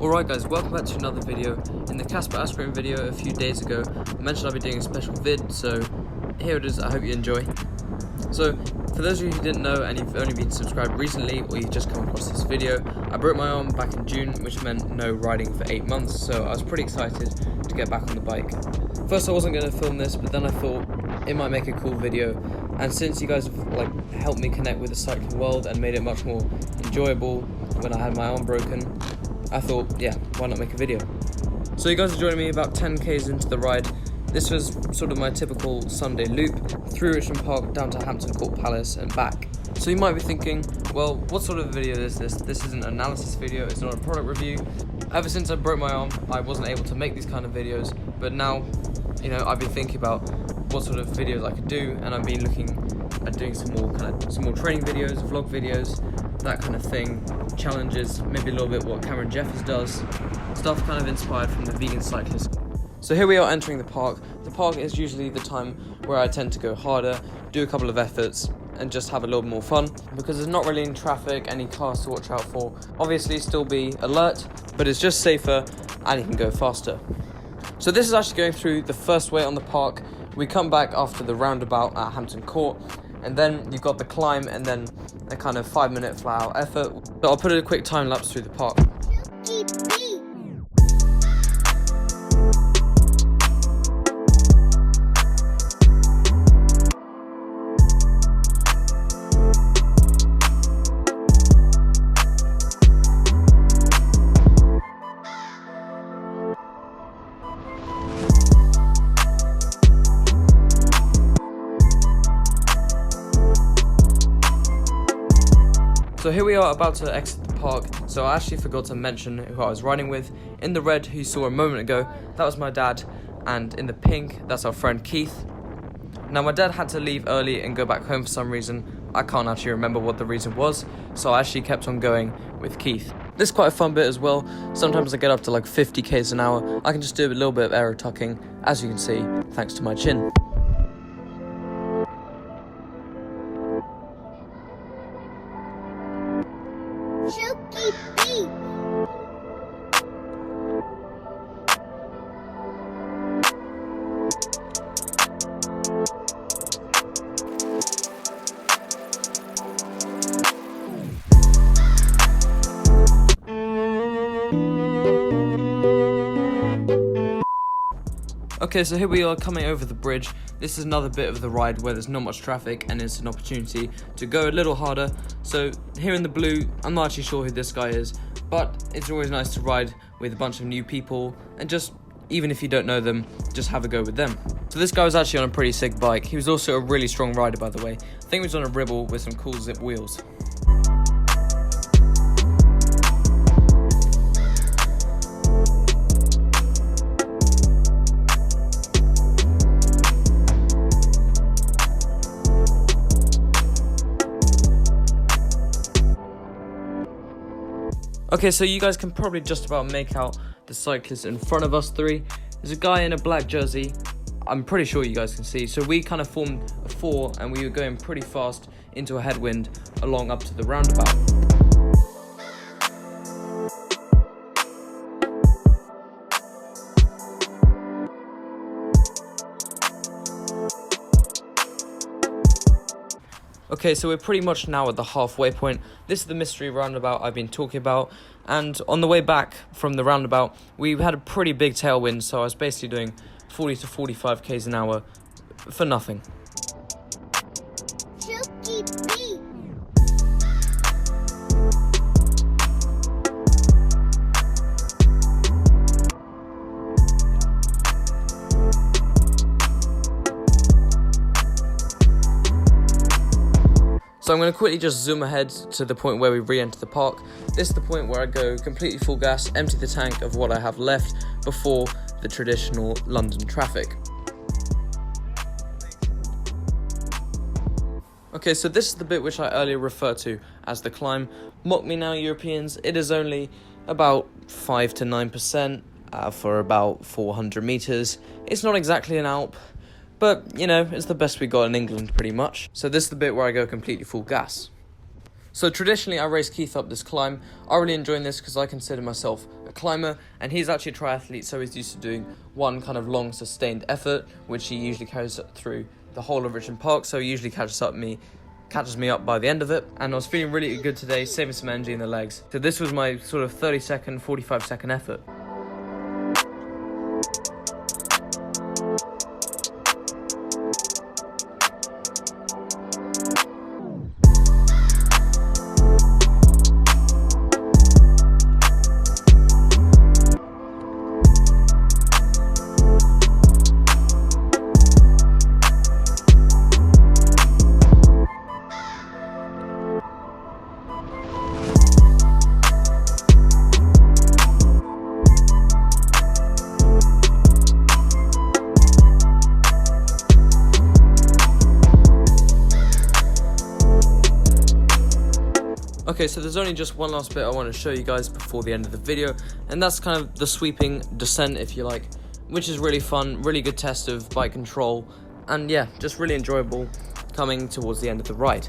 Alright guys, welcome back to another video. In the Casper ice cream video a few days ago, I mentioned I'd be doing a special vid, so here it is. I hope you enjoy. So, for those of you who didn't know and you've only been subscribed recently or you've just come across this video, I broke my arm back in June, which meant no riding for 8 months, so I was pretty excited to get back on the bike. First I wasn't going to film this, but then I thought it might make a cool video, and since you guys have helped me connect with the cycling world and made it much more enjoyable when I had my arm broken, I thought, yeah, why not make a video? So you guys are joining me about 10k's into the ride. This was sort of my typical Sunday loop through Richmond Park down to Hampton Court Palace and back. So you might be thinking, well, what sort of video is this? This is an analysis video, it's not a product review. Ever since I broke my arm, I wasn't able to make these kind of videos, but now, I've been thinking about what sort of videos I could do, and I've been looking at doing some more training videos, vlog videos, that kind of thing, challenges, maybe a little bit what Cameron Jeffers does, stuff kind of inspired from the vegan cyclist. So here we are entering the park. The park is usually the time where I tend to go harder, do a couple of efforts, and just have a little more fun, because there's not really any traffic, any cars to watch out for. Obviously still be alert, but it's just safer and you can go faster. So this is actually going through the first way on the park. We come back after the roundabout at Hampton Court, and then you've got the climb and then a kind of 5-minute flat out effort. So I'll put a quick time lapse through the park. So here we are about to exit the park, so I actually forgot to mention who I was riding with. In the red, who you saw a moment ago, that was my dad, and in the pink, that's our friend Keith. Now my dad had to leave early and go back home for some reason. I can't actually remember what the reason was, so I actually kept on going with Keith. This is quite a fun bit as well. Sometimes I get up to like 50k's an hour. I can just do a little bit of aero tucking, as you can see, thanks to my chin. Okay, so here we are coming over the bridge. This is another bit of the ride where there's not much traffic and it's an opportunity to go a little harder. So here in the blue, I'm not actually sure who this guy is, but it's always nice to ride with a bunch of new people and just, even if you don't know them, just have a go with them. So this guy was actually on a pretty sick bike. He was also a really strong rider, by the way. I think he was on a Ribble with some cool zip wheels. Okay, so you guys can probably just about make out the cyclist in front of us three. There's a guy in a black jersey. I'm pretty sure you guys can see. So we kind of formed a four and we were going pretty fast into a headwind along up to the roundabout. Okay, so we're pretty much now at the halfway point. This is the mystery roundabout I've been talking about, and on the way back from the roundabout, we had a pretty big tailwind, so I was basically doing 40 to 45k's an hour for nothing. So I'm going to quickly just zoom ahead to the point where we re-enter the park. This is the point where I go completely full gas, empty the tank of what I have left before the traditional London traffic. Okay, so this is the bit which I earlier referred to as the climb. Mock me now, Europeans, it is only about 5 to 9% for about 400 meters. It's not exactly an Alp, but, it's the best we got in England, pretty much. So this is the bit where I go completely full gas. So traditionally I race Keith up this climb. I'm really enjoying this because I consider myself a climber, and he's actually a triathlete, so he's used to doing one kind of long sustained effort, which he usually carries through the whole of Richmond Park, so he usually catches me up by the end of it. And I was feeling really good today, saving some energy in the legs. So this was my sort of 30-second, 45-second effort. Okay, so there's only just one last bit I want to show you guys before the end of the video, and that's kind of the sweeping descent, if you like, which is really fun, really good test of bike control, and yeah, just really enjoyable coming towards the end of the ride.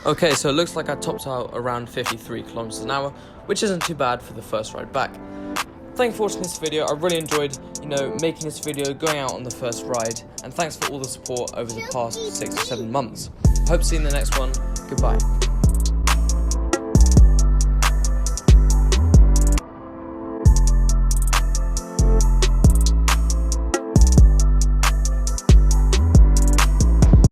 Okay, so it looks like I topped out around 53 kilometers an hour, which isn't too bad for the first ride back. Thanks for watching this video. I really enjoyed, making this video, going out on the first ride, and thanks for all the support over the past 6 or 7 months. I hope to see you in the next one. Goodbye.